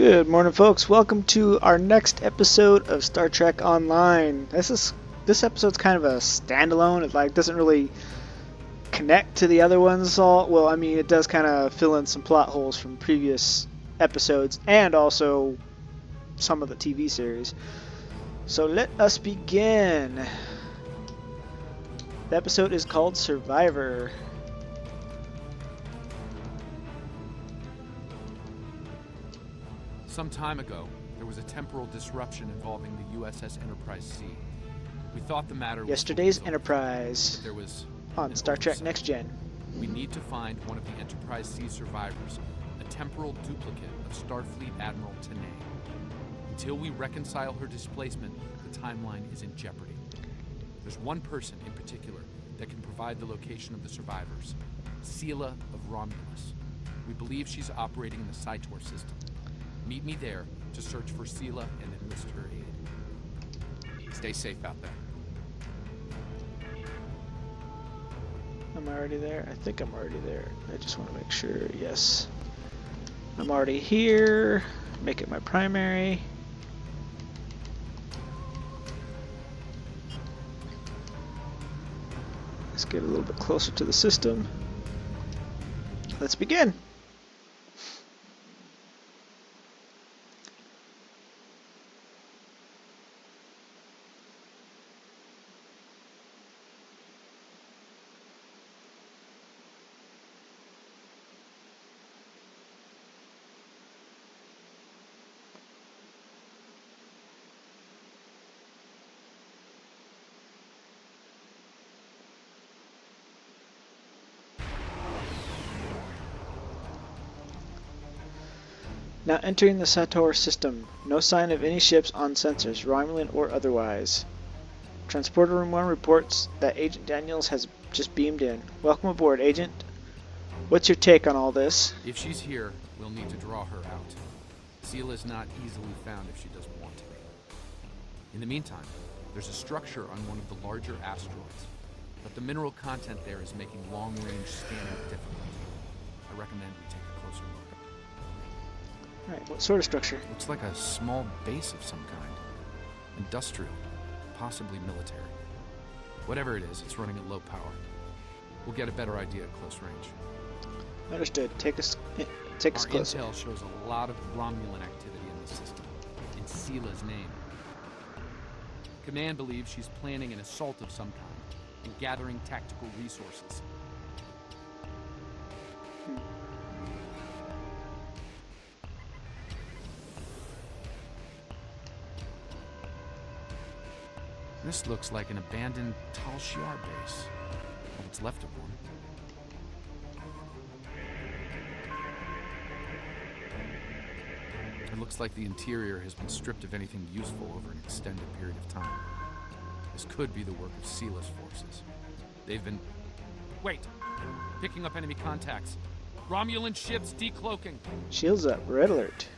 Good morning, folks. Welcome to our next episode of Star Trek Online. This episode's kind of a standalone. It doesn't really connect to the other ones all. Well, I mean, it does kind of fill in some plot holes from previous episodes and also some of the TV series. So let us begin. The episode is called Survivor. Some time ago, there was a temporal disruption involving the USS Enterprise C. We thought the matter was Yesterday's resolved, Enterprise but there was on Star Trek Next Gen. We need to find one of the Enterprise C survivors, a temporal duplicate of Starfleet Admiral Tanay. Until we reconcile her displacement, the timeline is in jeopardy. There's one person in particular that can provide the location of the survivors, Sela of Romulus. We believe she's operating in the Cytor system. Meet me there to search for Sela and enlist her aid. Stay safe out there. I'm already there. I think I'm already there. I just want to make sure. Yes. I'm already here. Make it my primary. Let's get a little bit closer to the system. Let's begin. Now entering the Cytor system. No sign of any ships on sensors, Romulan or otherwise. Transporter Room 1 reports that Agent Daniels has just beamed in. Welcome aboard, Agent. What's your take on all this? If she's here, we'll need to draw her out. Sela's not easily found if she doesn't want to be. In the meantime, there's a structure on one of the larger asteroids, but the mineral content there is making long-range scanning difficult. I recommend we take a closer look. Alright, what sort of structure? Looks like a small base of some kind. Industrial, possibly military. Whatever it is, it's running at low power. We'll get a better idea at close range. Understood. Take us closer. Our intel shows a lot of Romulan activity in the system, in Sela's name. Command believes she's planning an assault of some kind and gathering tactical resources. This looks like an abandoned Tal Shiar base. What's left of one. It looks like the interior has been stripped of anything useful over an extended period of time. This could be the work of Sela's forces. They've been... Wait! Picking up enemy contacts. Romulan ships decloaking. Shields up. Red alert.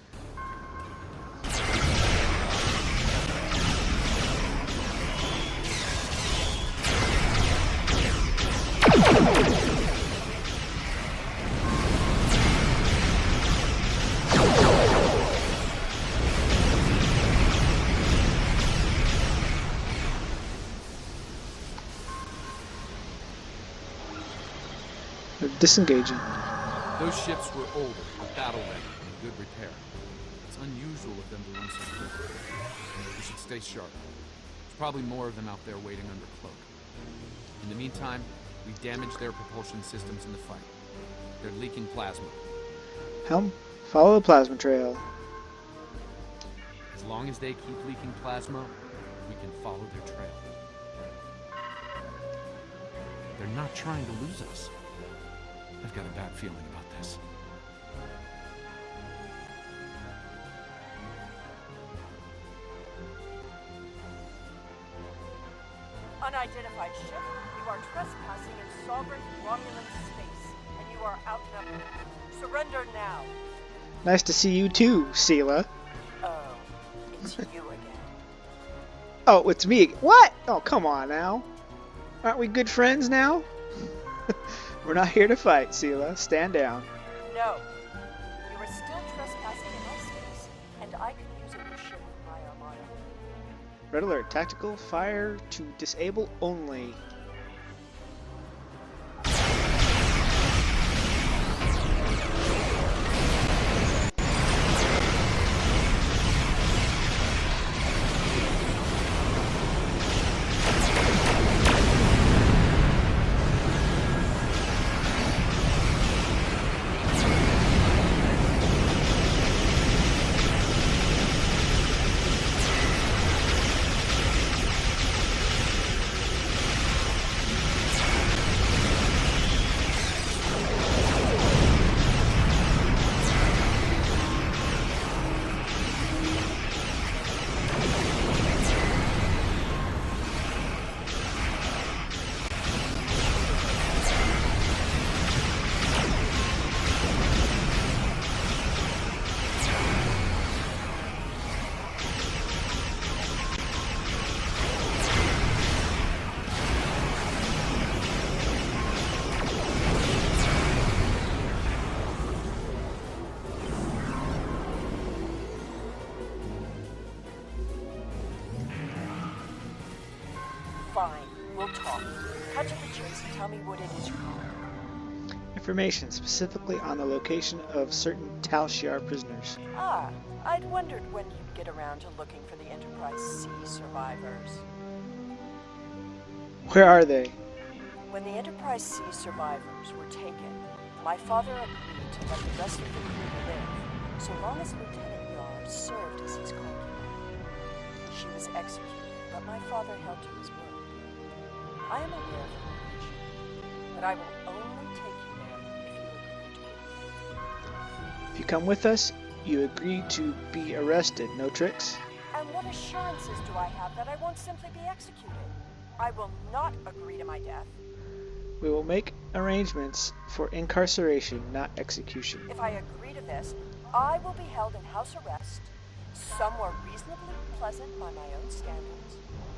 They're disengaging. Those ships were older, but battle-ready, and in good repair. It's unusual of them to run so quickly. We should stay sharp. There's probably more of them out there waiting under cloak. In the meantime, we damaged their propulsion systems in the fight. They're leaking plasma. Helm, follow the plasma trail. As long as they keep leaking plasma, we can follow their trail. They're not trying to lose us. I've got a bad feeling about this. Unidentified ship, you are trespassing in sovereign Romulan space, and you are outnumbered. Surrender now. Nice to see you too, Sela. Oh, it's you again. Oh, it's me. What? Oh, come on now. Aren't we good friends now? We're not here to fight, Sela. Stand down. No. You are still trespassing in my space, Red alert. Tactical fire to disable only. Fine, we'll talk. Cut to the chase and tell me what it is you're calling. Information specifically on the location of certain Tal Shiar prisoners. Ah, I'd wondered when you'd get around to looking for the Enterprise C survivors. Where are they? When the Enterprise C survivors were taken, my father agreed to let the rest of the crew live, so long as Lieutenant Yar served as his concubine. She was executed, but my father held to his word. I am aware of the location, but I will only take you there if you agree to. If you come with us, you agree to be arrested. No tricks? And what assurances do I have that I won't simply be executed? I will not agree to my death. We will make arrangements for incarceration, not execution. If I agree to this, I will be held in house arrest, somewhere reasonably pleasant by my own standards.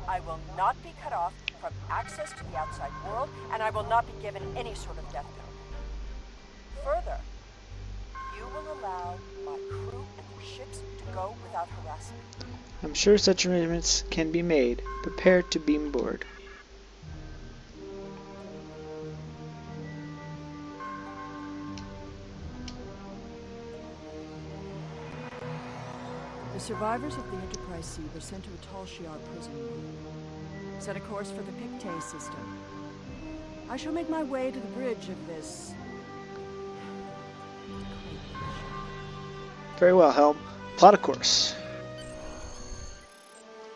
I will not be cut off from access to the outside world, and I will not be given any sort of death penalty. Further, you will allow my crew and their ships to go without harassment. I'm sure such arrangements can be made. Prepare to beam board. The survivors of the Enterprise C were sent to a Tal Shiar prison. Set a course for the Pictet system. I shall make my way to the bridge of this. Very well, Helm. Plot a course.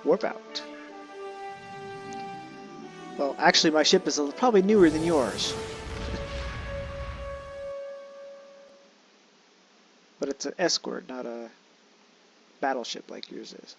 Warp out. Well, actually, my ship is probably newer than yours. But it's an escort, not a battleship like yours is.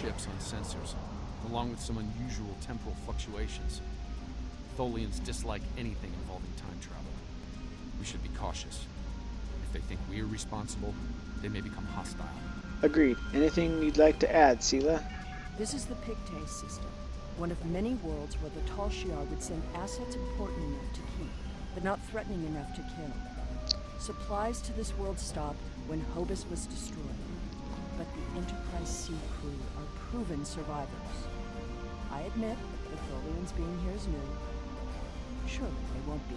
Ships on sensors, along with some unusual temporal fluctuations. Tholians dislike anything involving time travel. We should be cautious. If they think we are responsible, they may become hostile. Agreed. Anything you'd like to add, Sela? This is the Pictet system, one of many worlds where the Tal Shiar would send assets important enough to keep, but not threatening enough to kill. Supplies to this world stopped when Hobus was destroyed, but the Enterprise C crew are proven survivors. I admit that Tholians being here is new. Surely they won't be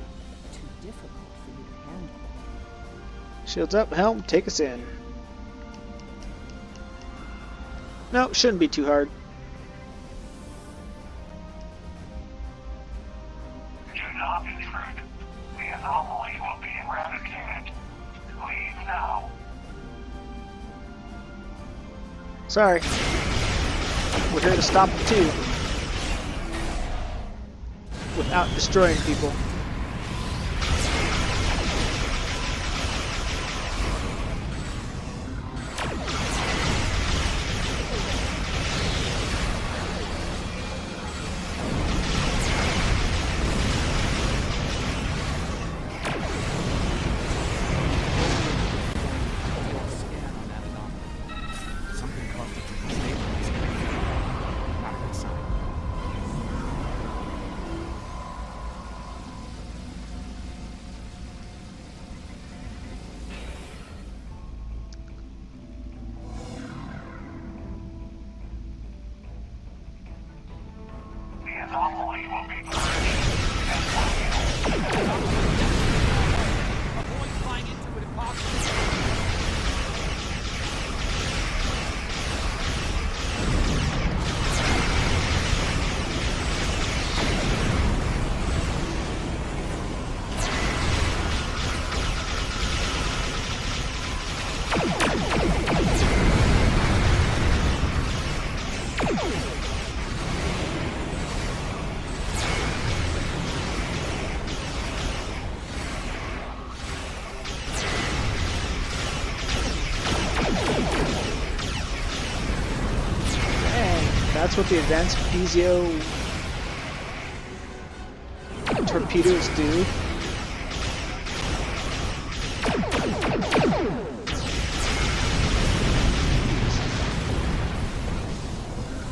too difficult for you to handle. Shields up, Helm, take us in. No, shouldn't be too hard. Do not intrude. The anomaly will be eradicated. Leave now. Sorry. We're here to stop the two. Without destroying people. That's what the advanced Bezio torpedoes do.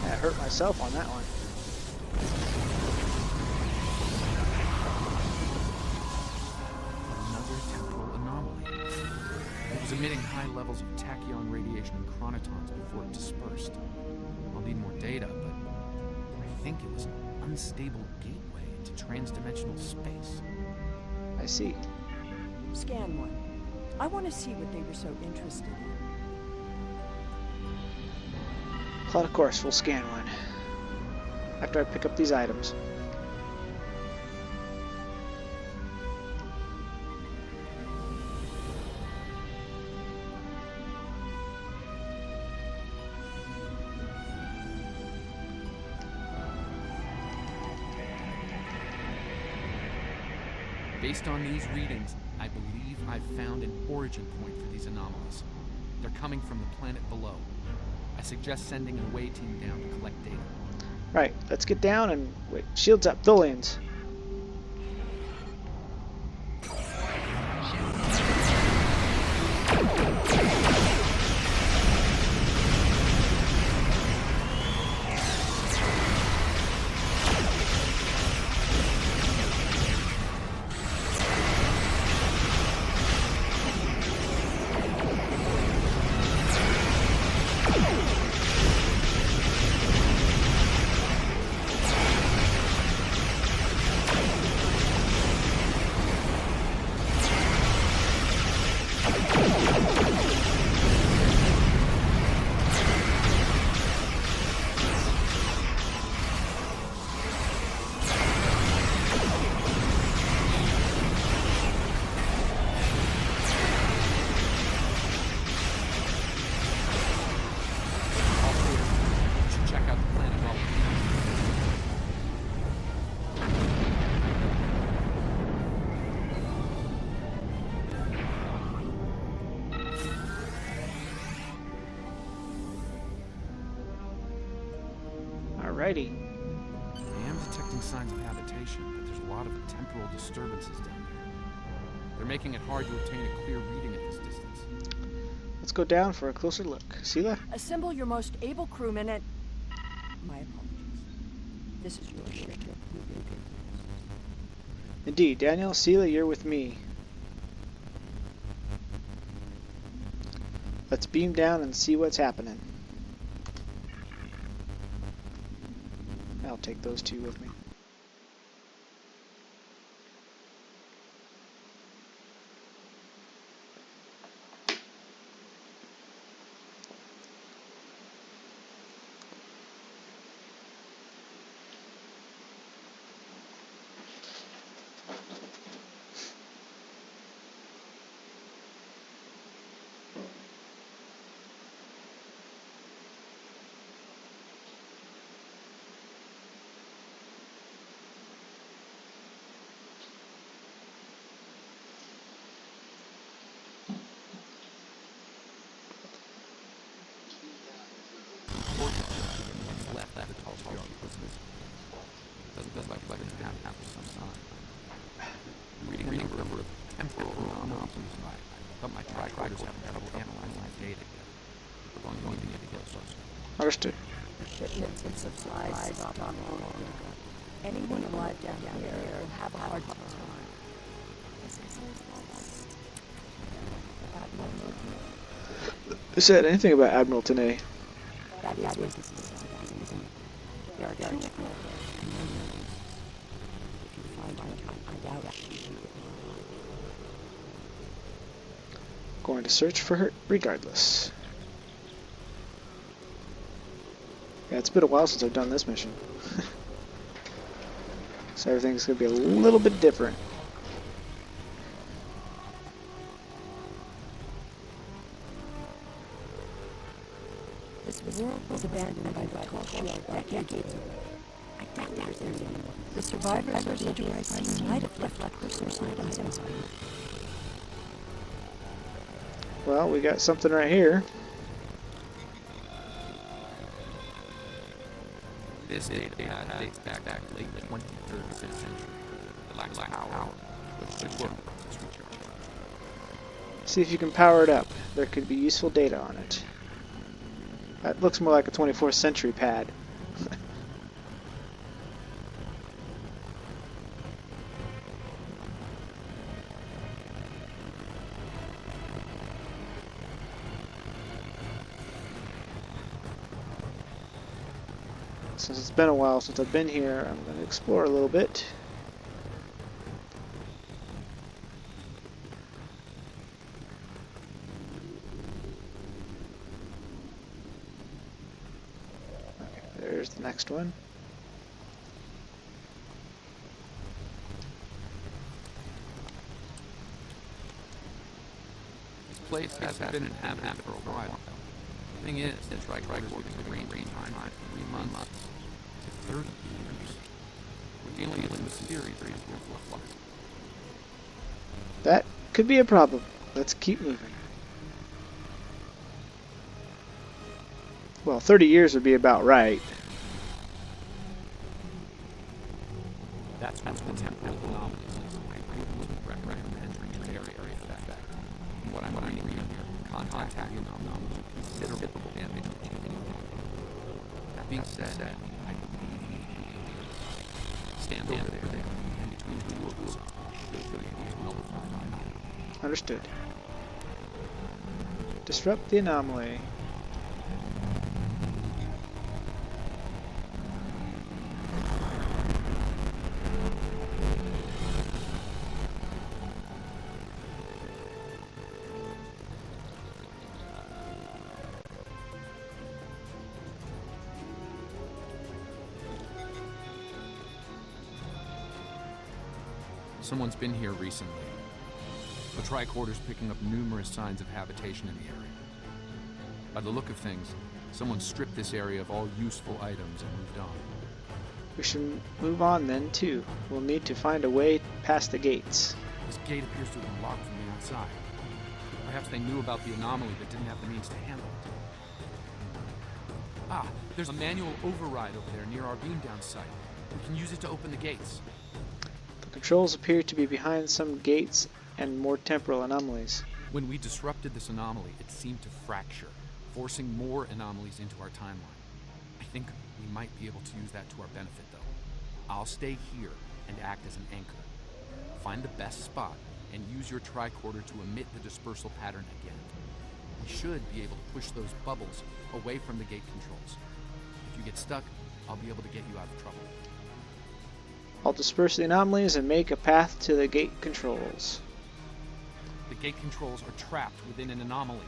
I hurt myself on that one. Another temporal anomaly. It was emitting high levels of tachyon radiation and chronotons before it dispersed. I'll need more data, but I think it was an unstable gateway into transdimensional space. I see. Scan one. I want to see what they were so interested in. Plot of course, we'll scan one. After I pick up these items. Based on these readings, I believe I've found an origin point for these anomalies. They're coming from the planet below. I suggest sending an away team down to collect data. Right, let's get down and wait. Shields up, Tholians. Alrighty. I am detecting signs of habitation, but there's a lot of temporal disturbances down there. They're making it hard to obtain a clear reading at this distance. Let's go down for a closer look. Sela? Assemble your most able crewmen and... My apologies. This is your ship. Indeed, Daniel, Sela, you're with me. Let's beam down and see what's happening. I'll take those two with me. Left that tall prisoners. Doesn't like it's gonna happen after some sign. Reading a number of temporal anomalies. But my writers haven't trouble analyzing my data yet. We're going to get closer. Understood. Shipments and supplies stopped on board. Anyone alive down here will have a hard time. Who said anything about Admiral Tanay? That is what there are two. If you find I doubt it. Going to search for her regardless. Yeah, it's been a while since I've done this mission. So everything's going to be a little bit different. This world was abandoned by the Tolshia decades ago. I doubt there's any anymore. The survivors are interested might have left personal items. Well, we got something right here. This data pad dates back to late 23rd century. It lacks power, but should work once it's recharged. See if you can power it up. There could be useful data on it. That looks more like a 24th century pad. Since it's been a while since I've been here, I'm going to explore a little bit. Okay, there's the next one. This place has been inhabited for a while. Thing is, the tricorders can range in time from 3 months to 30 years. We're dealing with a series of flux. That could be a problem. Let's keep moving. Well, 30 years would be about right. That's what's the temporal anomalies. I recommend entering the area effect. What I'm reading here, contact the anomaly with considerable damage. That being said, I stand over there in between two worlds. Understood. Disrupt the anomaly. Someone's been here recently. The tricorder's picking up numerous signs of habitation in the area. By the look of things, someone stripped this area of all useful items and moved on. We should move on then, too. We'll need to find a way past the gates. This gate appears to have been locked from the outside. Perhaps they knew about the anomaly but didn't have the means to handle it. Ah, there's a manual override over there near our beam down site. We can use it to open the gates. The controls appear to be behind some gates and more temporal anomalies. When we disrupted this anomaly, it seemed to fracture, forcing more anomalies into our timeline. I think we might be able to use that to our benefit, though. I'll stay here and act as an anchor. Find the best spot and use your tricorder to emit the dispersal pattern again. We should be able to push those bubbles away from the gate controls. If you get stuck, I'll be able to get you out of trouble. I'll disperse the anomalies and make a path to the gate controls. The gate controls are trapped within an anomaly.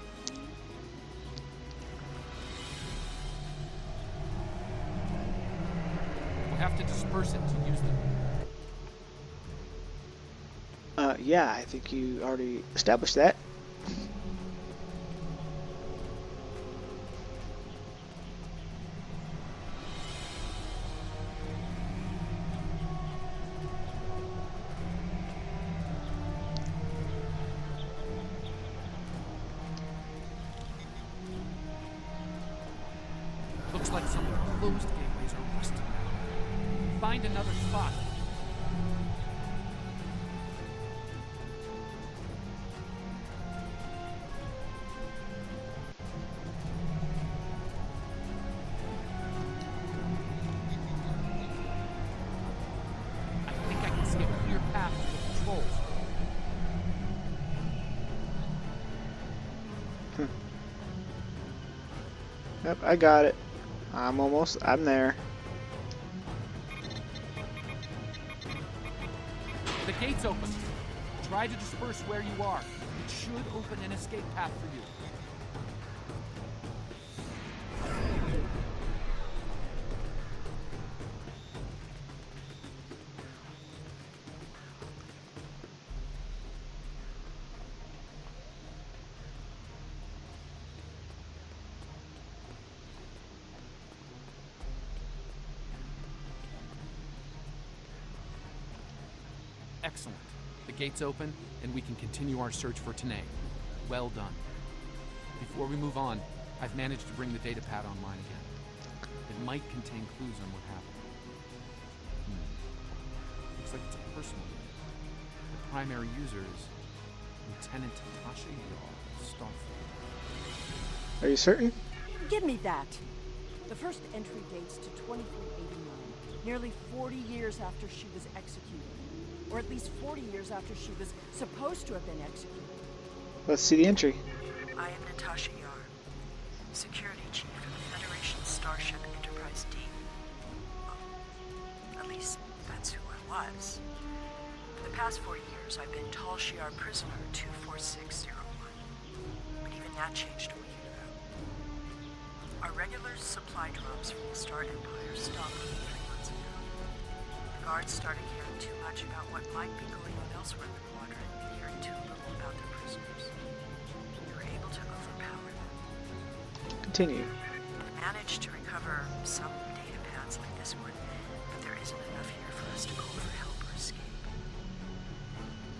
We'll have to disperse it to use them. Yeah, I think you already established that. Looks like some of the closed gateways are rusted now. Find another spot. I think I can see a clear path to the controls. Yep, I got it. I'm there. The gate's open. Try to disperse where you are. It should open an escape path for you. Excellent. The gate's open, and we can continue our search for Tanae. Well done. Before we move on, I've managed to bring the datapad online again. It might contain clues on what happened. Looks like it's a personal unit. The primary user is Lieutenant Tasha Yar of Starfleet. Are you certain? Give me that. The first entry dates to 2389, nearly 40 years after she was executed. Or at least 40 years after she was supposed to have been executed. Let's see the entry. I am Natasha Yar, Security Chief for the Federation's Starship Enterprise D. Well, at least that's who I was. For the past 4 years, I've been Tal Shiar Prisoner 24601. But even that changed a week ago. Our regular supply drops from the Star Empire stopped 3 months ago. The guards started caring too much about what might be going on elsewhere in the quadrant and caring too little about their prisoners. We were able to overpower them. Continue. We managed to recover some data pads like this one, but there isn't enough here for us to call for help or escape.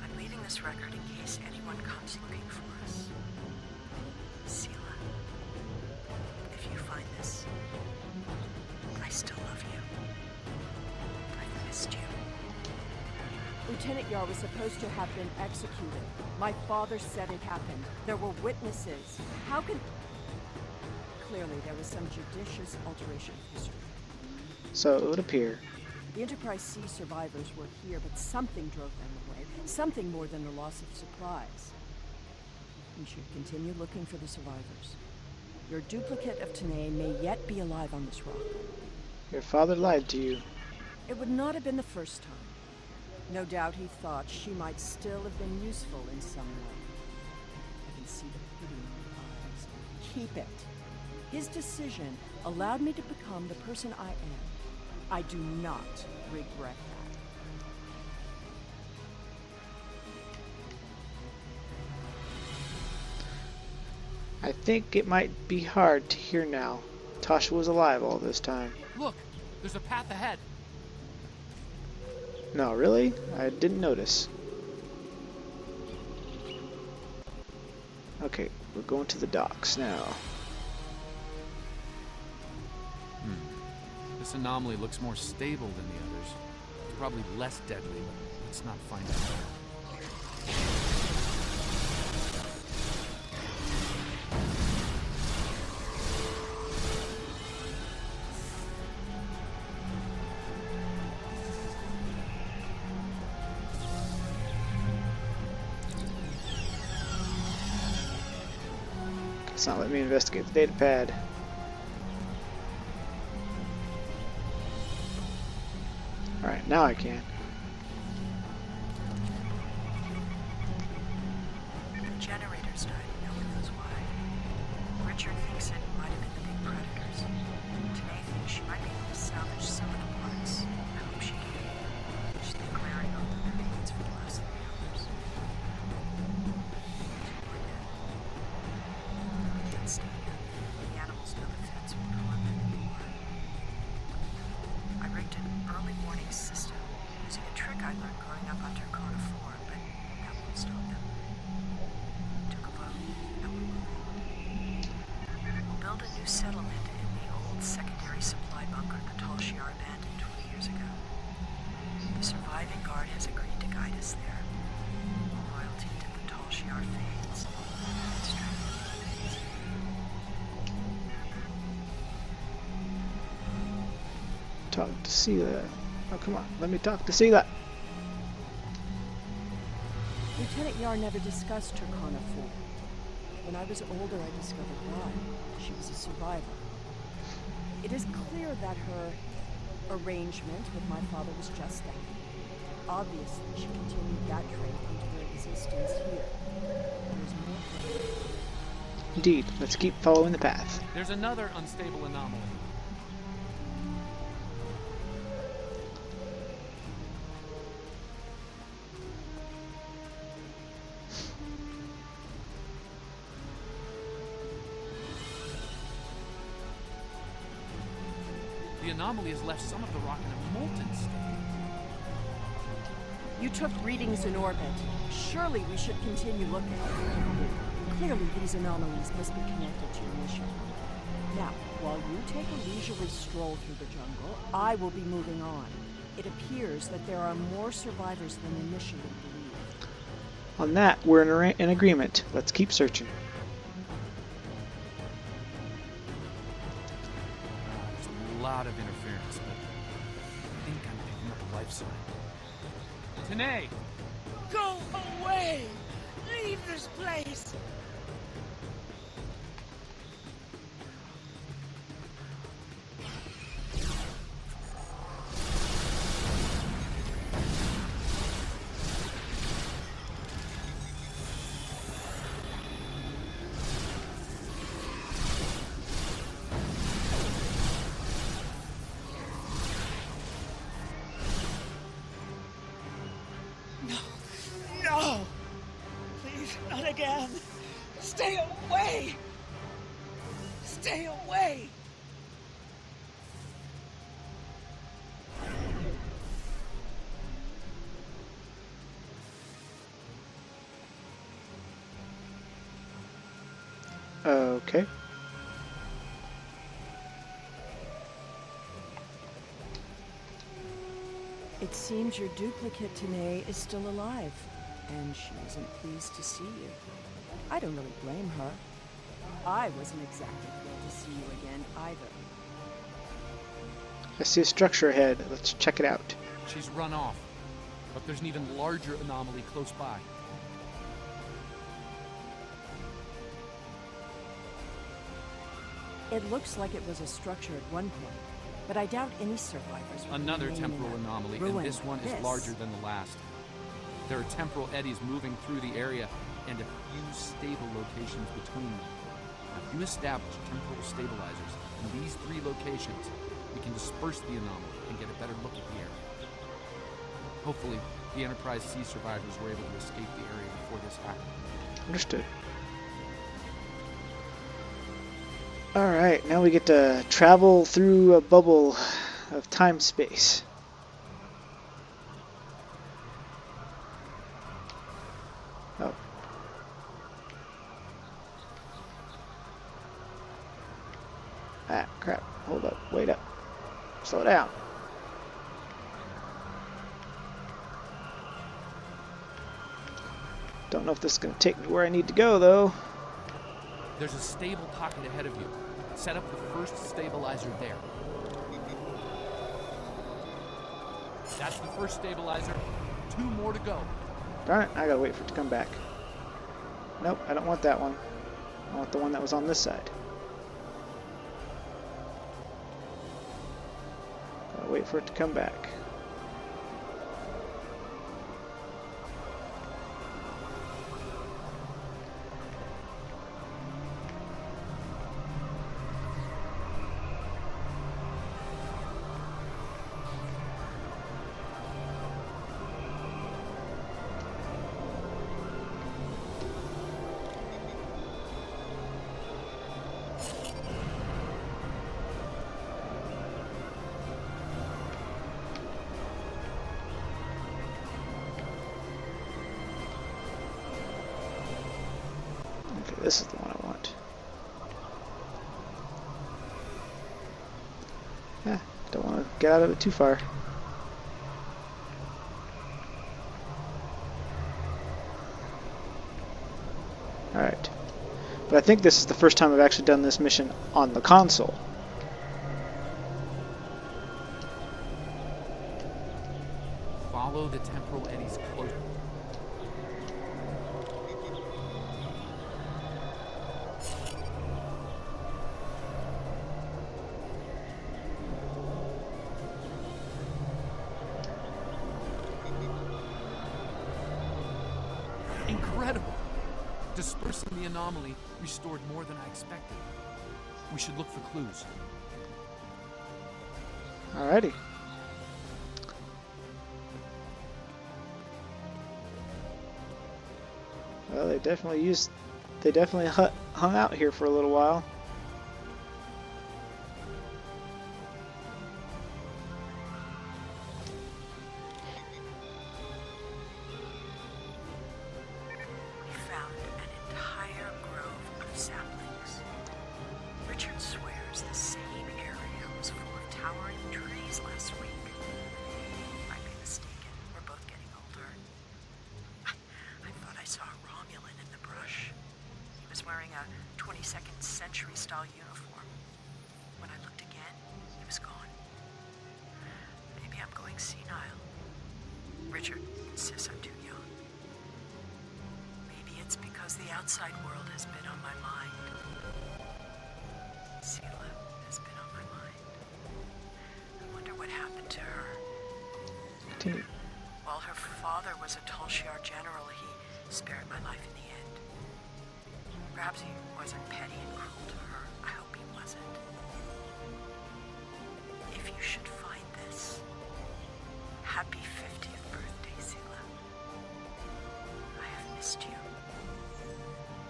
I'm leaving this record in case anyone comes looking for us. Sela, if you find this, I still love you. I've missed you. Lieutenant Yar was supposed to have been executed. My father said it happened. There were witnesses. How can... Clearly, there was some judicious alteration of history. So it would appear. The Enterprise C survivors were here, but something drove them away. Something more than the loss of supplies. We should continue looking for the survivors. Your duplicate of Tanae may yet be alive on this rock. Your father lied to you. It would not have been the first time. No doubt he thought she might still have been useful in some way. I can see the pity in your eyes. Keep it. His decision allowed me to become the person I am. I do not regret that. I think it might be hard to hear now. Tasha was alive all this time. Look, there's a path ahead. No, really? I didn't notice. Okay, we're going to the docks now. This anomaly looks more stable than the others. It's probably less deadly, but let's not find out. It's not letting me investigate the data pad. Alright, now I can. The generators died, no one knows why. Richard thinks it might have been the big predators. Tanae thinks she might be able to salvage some of the parts. I hope she can. She's been glaring over the remains for the last 3 hours. We're dead. We can't stay here. The animals know the fence won't harm them anymore. I rigged an early warning system using a trick I learned growing up under Kona 4, but that won't stop them. Took a vote, and we're moving. We'll build a new settlement in the old secondary supply bunker the Tal Shiar abandoned 20 years ago. The surviving guard has agreed to guide us there. Loyalty to the Tal Shiar fades. Strength fades. Talk to Sela. Oh, come on. Let me talk to Sela. Lieutenant Yar never discussed her Kona 4. When I was older, I discovered why. She was a survivor. It is clear that her arrangement with my father was just that. Obviously, she continued that trait into her existence here. There's more. Indeed. Let's keep following the path. There's another unstable anomaly. The anomaly has left some of the rock in a molten state. You took readings in orbit. Surely we should. should continue looking. Clearly, these anomalies must be connected to your mission. Now, while you take a leisurely stroll through the jungle, I will be moving on. It appears that there are more survivors than initially believed. On that, we're in agreement. Let's keep searching. There's a lot of interference, but I think I'm picking up a life sign. Tanae! Go away! Leave this place! No! Please, not again! Stay away! Stay away! Okay. It seems your duplicate, Tanae, is still alive, and she isn't pleased to see you. I don't really blame her. I wasn't exactly thrilled to see you again, either. I see a structure ahead. Let's check it out. She's run off, but there's an even larger anomaly close by. It looks like it was a structure at one point, but I doubt any survivors would Another remain in temporal that anomaly, ruin and this one like is this. larger than the last. There are temporal eddies moving through the area, and a few stable locations between them. If you establish temporal stabilizers in these 3 locations, we can disperse the anomaly and get a better look at the area. Hopefully, the Enterprise C survivors were able to escape the area before this happened. Understood. Alright, now we get to travel through a bubble of time-space. Oh. Ah, crap. Hold up. Wait up. Slow down. Don't know if this is going to take me where I need to go, though. There's a stable pocket ahead of you. Set up the first stabilizer there. That's the first stabilizer. 2 more to go. Darn it, I gotta wait for it to come back. Nope, I don't want that one. I want the one that was on this side. Gotta wait for it to come back. Okay, this is the one I want. Yeah, don't want to get out of it too far. Alright. But I think this is the first time I've actually done this mission on the console. Follow the temporal eddies closely. Incredible! Dispersing the anomaly restored more than I expected. We should look for clues. Alrighty. Well, they definitely hung out here for a little while. We found an entire grove of saplings. Richard swore was wearing a 22nd century style uniform. When I looked again, he was gone. Maybe I'm going senile. Richard insists I'm too young. Maybe it's because the outside world has been on my mind. Sela has been on my mind. I wonder what happened to her. Continue. While her father was a Tal Shiar general, he spared my life in the end. Perhaps he wasn't petty and cruel to her. I hope he wasn't. If you should find this, happy 50th birthday, Sela. I have missed you.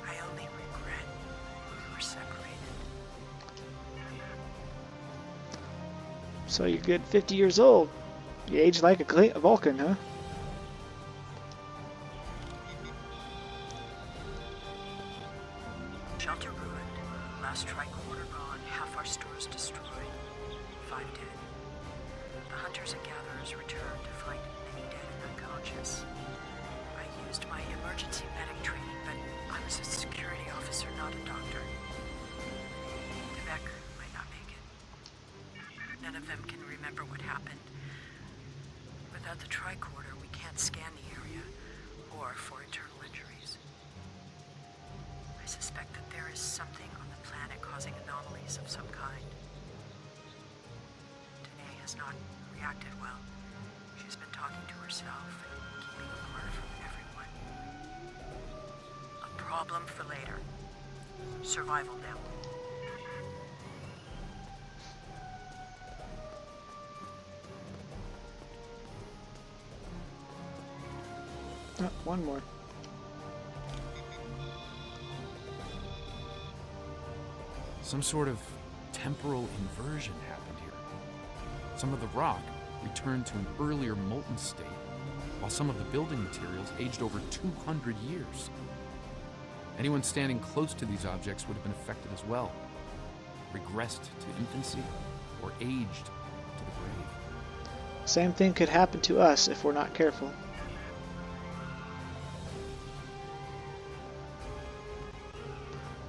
I only regret we were separated. So you're good 50 years old. You age like a Vulcan, huh? Shelter ruined. Last tricorder gone. Half our stores destroyed. 5 dead. The hunters and gatherers returned to find many dead and unconscious. I used my emergency medic training, but I was a security officer, not a doctor. Devek might not make it. None of them can remember what happened. Without the tricorder, we can't scan the area, or for internal injuries. I suspect that there is something on the planet causing anomalies of some kind. Danae has not reacted well. She's been talking to herself and keeping apart from everyone. A problem for later. Survival now. Oh, one more. Some sort of temporal inversion happened here. Some of the rock returned to an earlier molten state, while some of the building materials aged over 200 years. Anyone standing close to these objects would have been affected as well, regressed to infancy, or aged to the grave. Same thing could happen to us if we're not careful.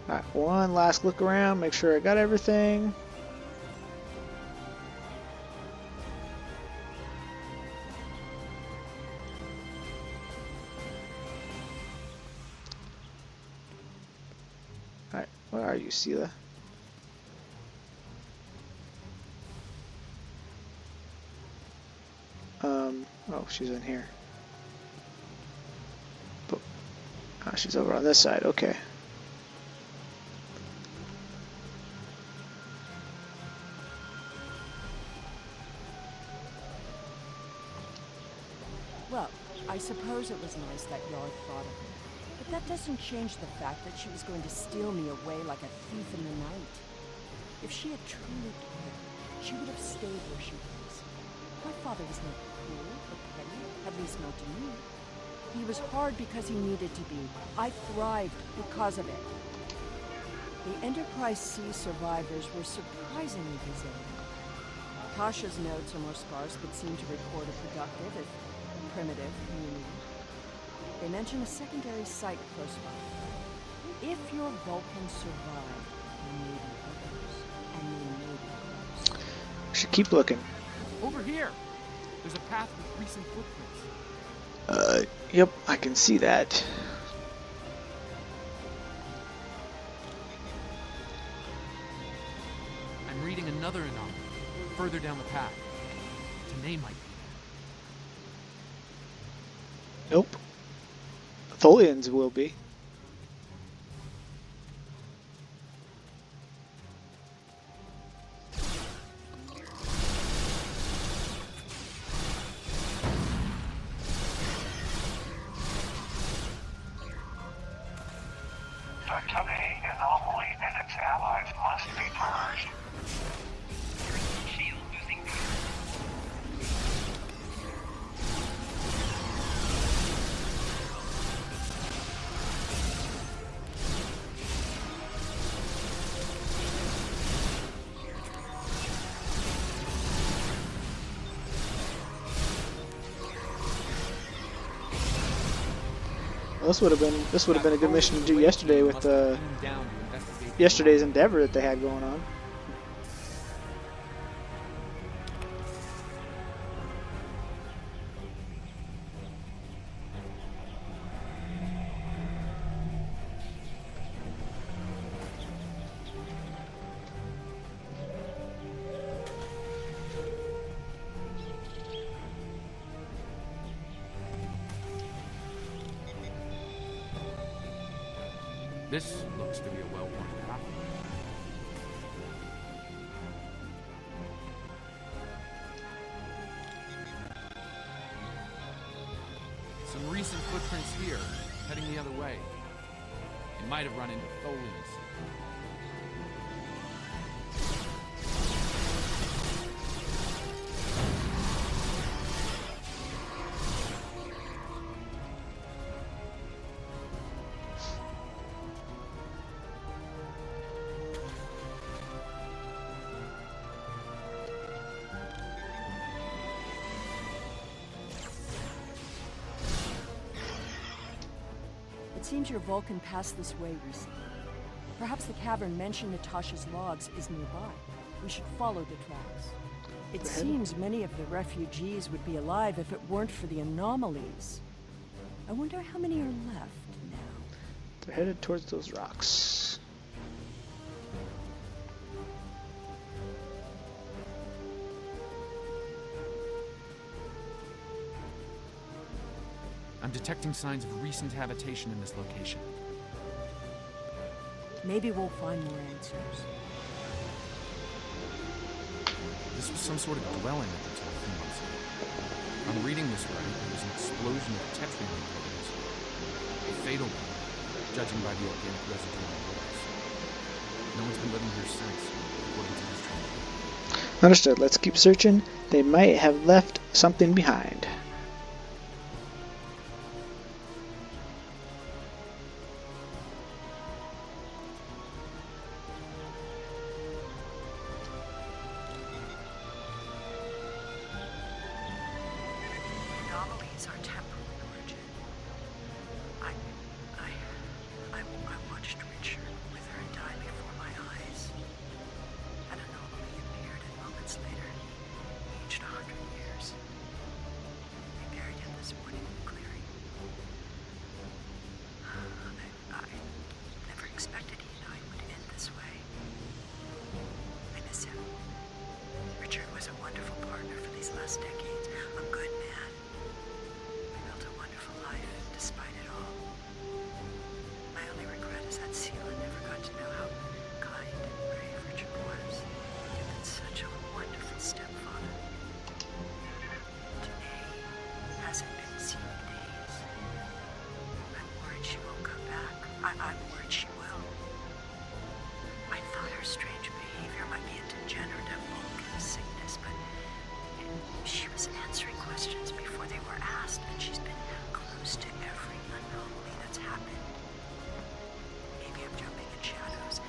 Alright, one last look around, make sure I got everything. Alright, where are you, Sela? Oh, she's in here. Oh, she's over on this side, okay. Well, I suppose it was nice that Yard thought of her. But that doesn't change the fact that she was going to steal me away like a thief in the night. If she had truly cared, she would have stayed where she was. My father was not cruel or petty, at least not to me. He was hard because he needed to be. I thrived because of it. The Enterprise C survivors were surprisingly resilient. Tasha's notes are more sparse but seem to record a productive, if primitive, community. They mention a secondary site close by. If your Vulcan survived, there may be others, and they may be close. We should keep looking. Over here! There's a path with recent footprints. Yep, I can see that. I'm reading another anomaly, further down the path. Tanae might be Nope. Tholians will be. The Tanae anomaly and its allies must be purged. Shield losing this would have been a good mission to do yesterday with yesterday's endeavor that they had going on. This looks to be a well-worn copy. Some recent footprints here, heading the other way. They might have run into Tholins. It seems your Vulcan passed this way recently. Perhaps the cavern mentioned Natasha's logs is nearby. We should follow the tracks. It seems many of the refugees would be alive if it weren't for the anomalies. I wonder how many are left now. They're headed towards those rocks. I'm detecting signs of recent habitation in this location. Maybe we'll find more answers. This was some sort of dwelling up until a few months ago. If I'm reading this right, there was an explosion of tetrahedron buildings. A fatal one, judging by the organic residue on the walls. No one's been living here since, according to this trial. Understood. Let's keep searching. They might have left something behind. Anomalies are temporal in origin. I watched Richard wither and die before my eyes. An anomaly appeared, and moments later, he aged 100 years. They buried him this morning in the clearing. I never expected he and I would end this way. I miss him. Richard was a wonderful partner for these last decades, a good man. We built a wonderful life, despite it all. My only regret is that Sela never got to know how kind and brave Richard was. He'd been such a wonderful stepfather. Today hasn't been seen in days. I'm worried she won't come back. I'm worried she will. I thought her strange behavior might be a degenerative Vulcan sickness, but she was answering questions before they were asked, and she's been close to every anomaly that's happened. Maybe I'm jumping in shadows.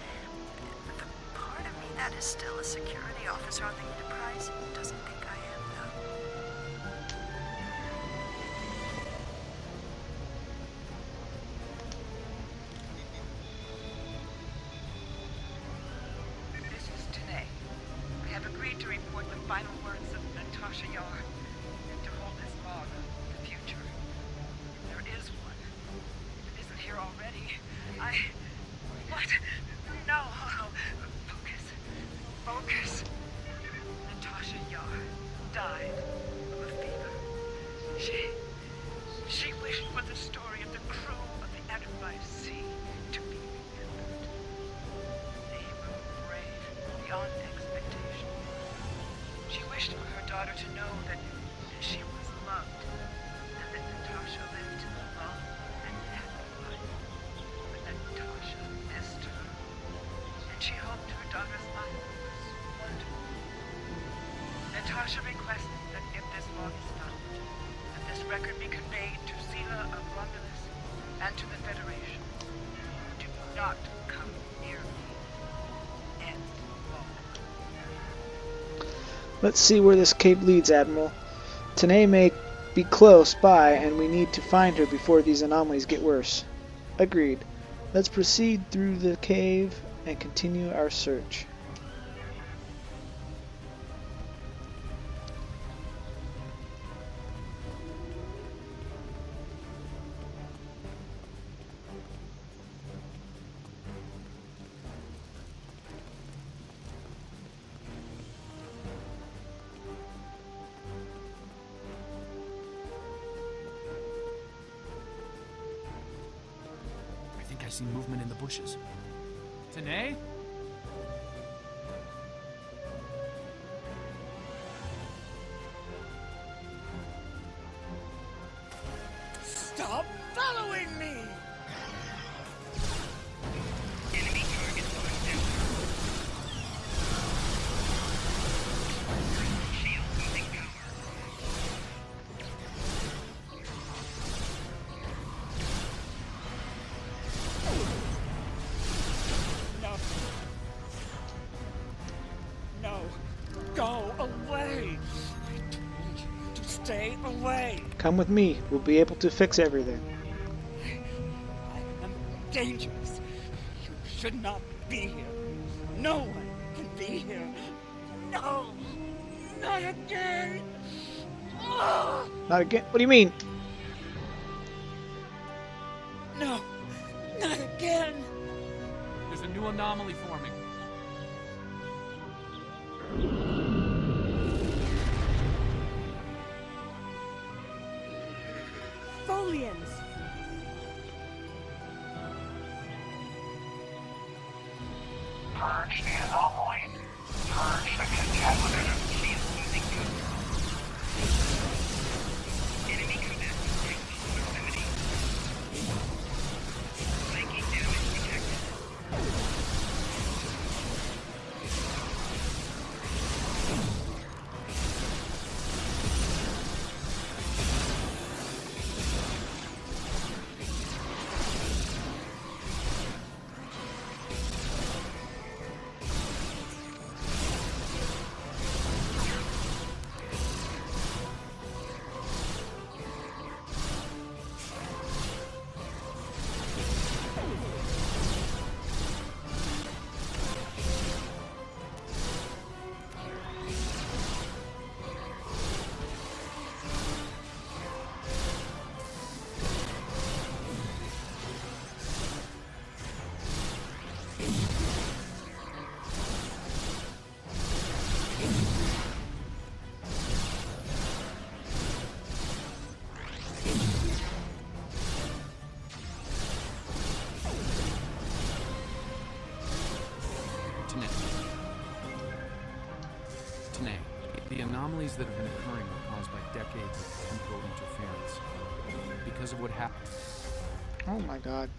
The part of me that is still a security officer on the Enterprise doesn't think I am, though. This is Tanae. I have agreed to report the final words of Natasha Yar and to hold this log of the future. There is one. If it isn't here already, What? No. Focus. Focus. Natasha Yar died of a fever. She wished for the story of the crew of the Enterprise C to be remembered. They were brave beyond expectation. She wished for her daughter to know that she was loved, and that Natasha lived a long and happy life, but that Natasha missed her, and she hoped her daughter's life was wonderful. Natasha requested that if this log is found, that this record be conveyed to Sela of Romulus and to the Federation. Do not come near me. End log. Let's see where this cape leads, Admiral. Tanae may be close by, and we need to find her before these anomalies get worse. Agreed. Let's proceed through the cave and continue our search. I see movement in the bushes. Tanae? Stop following me! Enemy target locked down. Shield losing power. No. No. Go away! I told you to stay away! Come with me. We'll be able to fix everything. I am dangerous. You should not be here. No one can be here. No! Not again! Oh, Not again? What do you mean? no! Not again! There's a new anomaly forming. Folians! Purge the anomaly. Purge the contaminated. Shield losing power. Enemy combat break proximity. Psychic damage detected. Tanae, the anomalies that have been occurring were caused by decades of temporal interference. Because of what happened. Oh my god.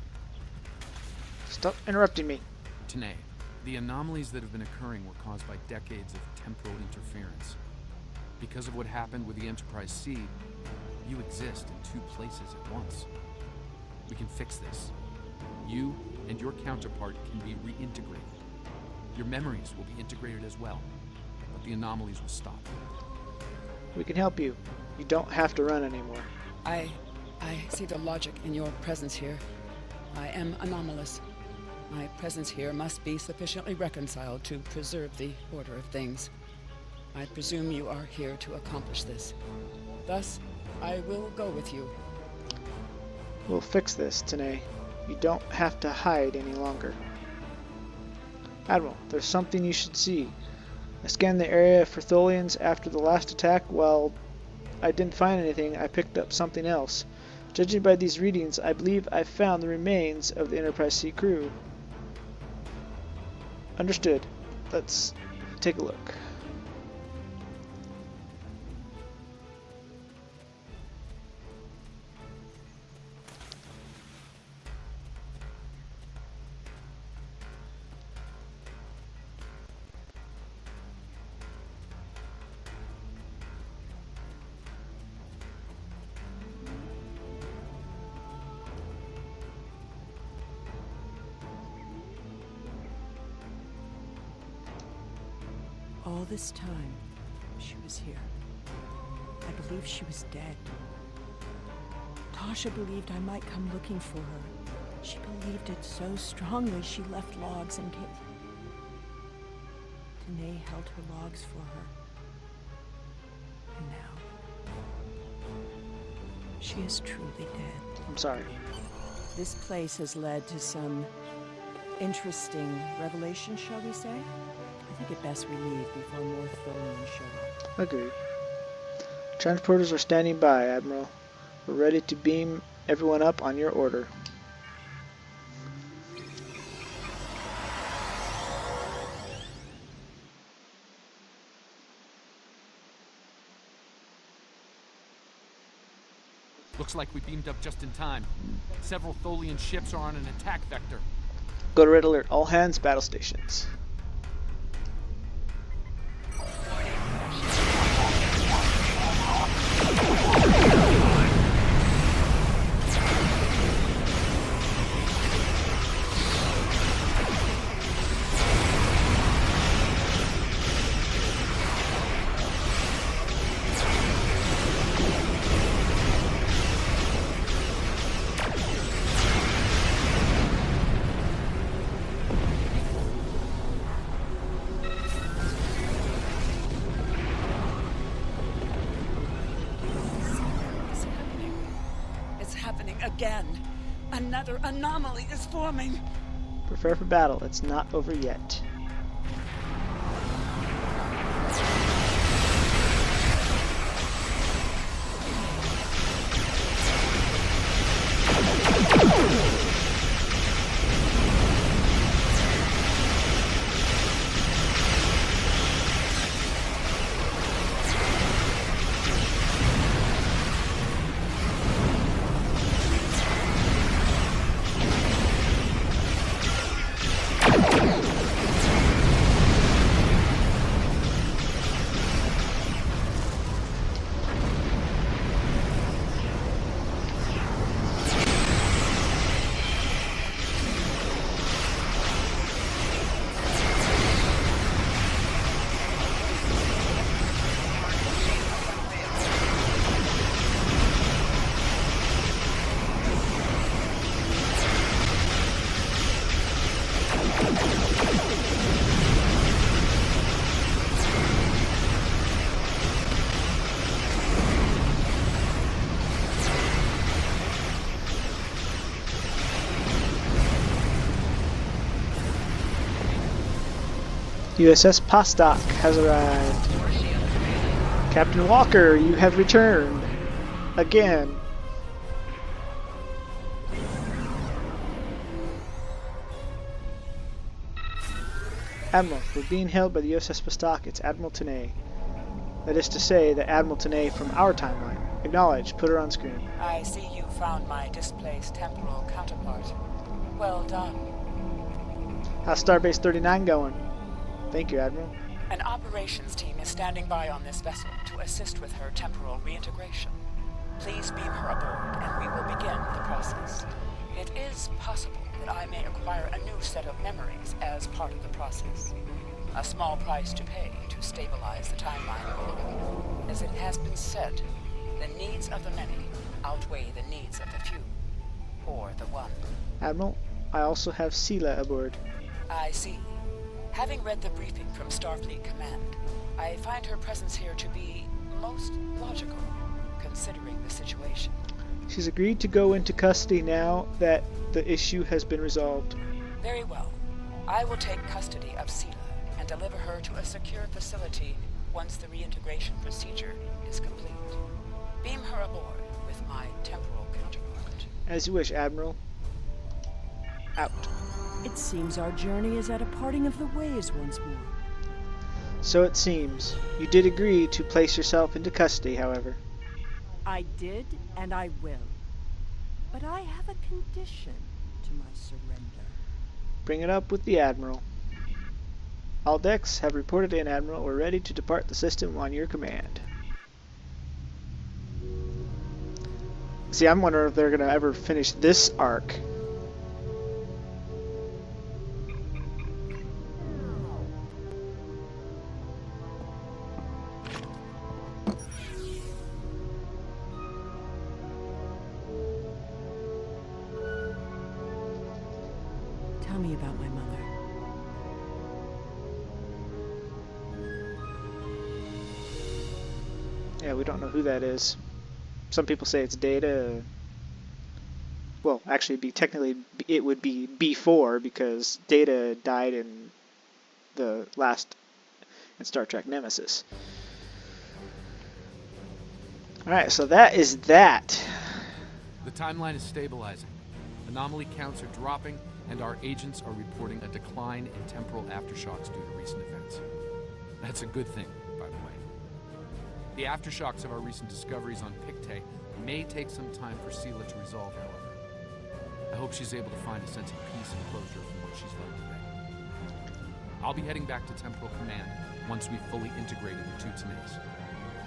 Stop interrupting me. Tanae, the anomalies that have been occurring were caused by decades of temporal interference. Because of what happened with the Enterprise seed, you exist in two places at once. We can fix this. You and your counterpart can be reintegrated. Your memories will be integrated as well, but the anomalies will stop. We can help you. You don't have to run anymore. I see the logic in your presence here. I am anomalous. My presence here must be sufficiently reconciled to preserve the order of things. I presume you are here to accomplish this. Thus, I will go with you. We'll fix this, Tanae. You don't have to hide any longer. Admiral, there's something you should see. I scanned the area for Tholians after the last attack. While I didn't find anything, I picked up something else. Judging by these readings, I believe I've found the remains of the Enterprise C crew. Understood. Let's take a look. All this time, she was here. I believed she was dead. Tasha believed I might come looking for her. She believed it so strongly she left logs in case. Tanae held her logs for her. And now, she is truly dead. I'm sorry. This place has led to some interesting revelations, shall we say? I think it best we leave before more Tholians show up. Agreed. Transporters are standing by, Admiral. We're ready to beam everyone up on your order. Looks like we beamed up just in time. Several Tholian ships are on an attack vector. Go to red alert. All hands, battle stations. Again, another anomaly is forming. Prepare for battle. It's not over yet. USS Postok has arrived. Captain Walker, you have returned. Again. Admiral, we're being held by the USS Postok. It's Admiral Tanae. That is to say, that Admiral Tanae from our timeline. Acknowledge. Put her on screen. I see you found my displaced temporal counterpart. Well done. How's Starbase 39 going? Thank you, Admiral. An operations team is standing by on this vessel to assist with her temporal reintegration. Please beam her aboard, and we will begin the process. It is possible that I may acquire a new set of memories as part of the process. A small price to pay to stabilize the timeline. As it has been said, the needs of the many outweigh the needs of the few. Or the one. Admiral, I also have Sela aboard. I see. Having read the briefing from Starfleet Command, I find her presence here to be most logical, considering the situation. She's agreed to go into custody now that the issue has been resolved. Very well. I will take custody of Sela and deliver her to a secure facility once the reintegration procedure is complete. Beam her aboard with my temporal counterpart. As you wish, Admiral. Out. It seems our journey is at a parting of the ways once more. So it seems. You did agree to place yourself into custody, however. I did, and I will. But I have a condition to my surrender. Bring it up with the Admiral. All decks have reported in, Admiral. We're ready to depart the system on your command. See, I'm wondering if they're going to ever finish this arc. tell me about my mother. Yeah, we don't know who that is. Some people say it's Data. Well, actually, technically it would be B4 because Data died in the last in Star Trek Nemesis. All right, so that is that. The timeline is stabilizing. Anomaly counts are dropping, and our agents are reporting a decline in temporal aftershocks due to recent events. That's a good thing, by the way. The aftershocks of our recent discoveries on Pictet may take some time for Sela to resolve, however. I hope she's able to find a sense of peace and closure from what she's learned today. I'll be heading back to Temporal Command once we've fully integrated the two Tanays.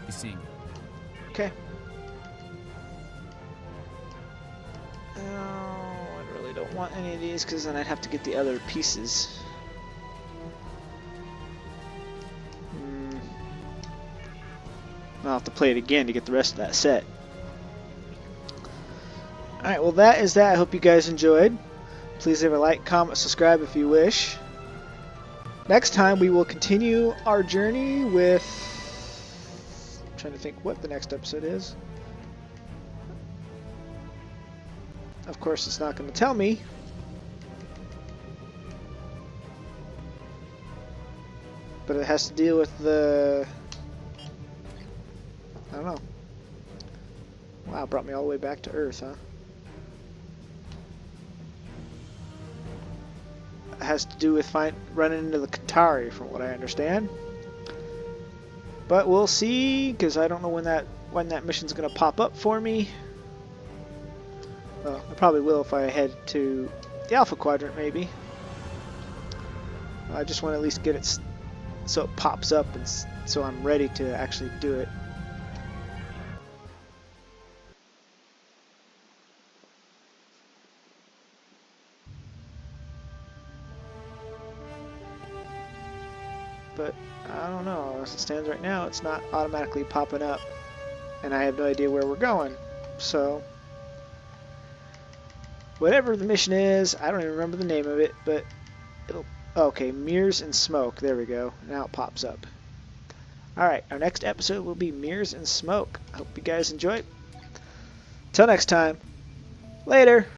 Be seeing you. Okay. Oh, I really don't want any of these because then I'd have to get the other pieces. I'll have to play it again to get the rest of that set. Alright, well that is that. I hope you guys enjoyed. Please leave a like, comment, subscribe if you wish. Next time we will continue our journey with... I'm trying to think what the next episode is. Of course it's not going to tell me. But it has to deal with the... I don't know. Wow, it brought me all the way back to Earth, huh? It has to do with running into the Qatari, from what I understand. But we'll see, because I don't know when that mission's going to pop up for me. Well, I probably will if I head to the Alpha Quadrant, maybe. I just want to at least get it so it pops up, and so I'm ready to actually do it. But I don't know, as it stands right now, it's not automatically popping up, and I have no idea where we're going. So whatever the mission is, I don't even remember the name of it, but it'll... Okay, Mirrors and Smoke. There we go. Now it pops up. Alright, our next episode will be Mirrors and Smoke. I hope you guys enjoy it. Till next time, later!